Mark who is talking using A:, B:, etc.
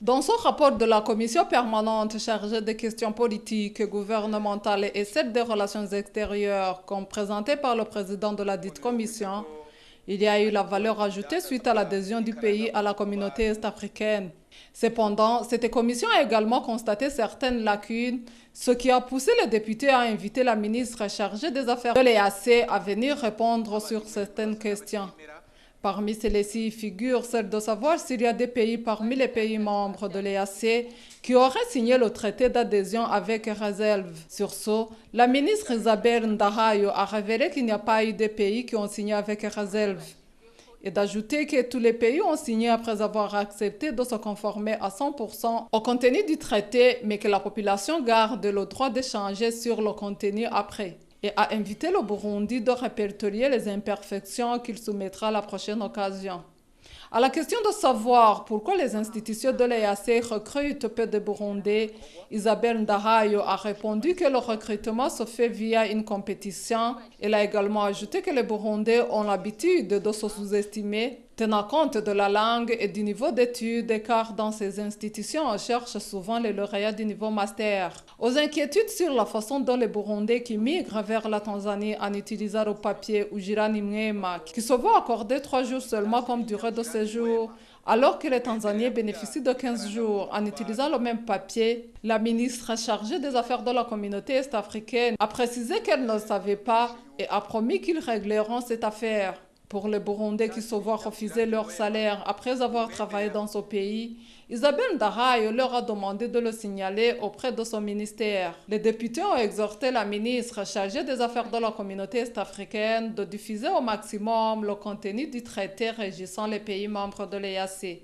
A: Dans son rapport de la commission permanente chargée des questions politiques, gouvernementales et celle des relations extérieures, comme présenté par le président de la dite commission, il y a eu la valeur ajoutée suite à l'adhésion du pays à la communauté est-africaine. Cependant, cette commission a également constaté certaines lacunes, ce qui a poussé les députés à inviter la ministre chargée des Affaires de l'EAC à venir répondre sur certaines questions. Parmi celles-ci figure celle de savoir s'il y a des pays parmi les pays membres de l'EAC qui auraient signé le traité d'adhésion avec réserve. Sur ce, la ministre Isabelle Ndahayo a révélé qu'il n'y a pas eu de pays qui ont signé avec réserve et d'ajouter que tous les pays ont signé après avoir accepté de se conformer à 100% au contenu du traité, mais que la population garde le droit d'échanger sur le contenu après, et a invité le Burundi de répertorier les imperfections qu'il soumettra à la prochaine occasion. À la question de savoir pourquoi les institutions de l'EAC recrutent peu de Burundais, Isabelle Ndahayo a répondu que le recrutement se fait via une compétition. Elle a également ajouté que les Burundais ont l'habitude de se sous-estimer, tenant compte de la langue et du niveau d'études, car dans ces institutions, on cherche souvent les lauréats du niveau master. Aux inquiétudes sur la façon dont les Burundais qui migrent vers la Tanzanie en utilisant le papier Ujirani Mwema, qui se voit accorder 3 jours seulement comme durée de séjour, alors que les Tanzaniens bénéficient de 15 jours en utilisant le même papier, la ministre chargée des Affaires de la communauté est-africaine a précisé qu'elle ne le savait pas et a promis qu'ils régleront cette affaire. Pour les Burundais qui se voient refuser leur salaire après avoir travaillé dans ce pays, Isabelle Ndahayo leur a demandé de le signaler auprès de son ministère. Les députés ont exhorté la ministre chargée des Affaires de la communauté est-africaine de diffuser au maximum le contenu du traité régissant les pays membres de l'EAC.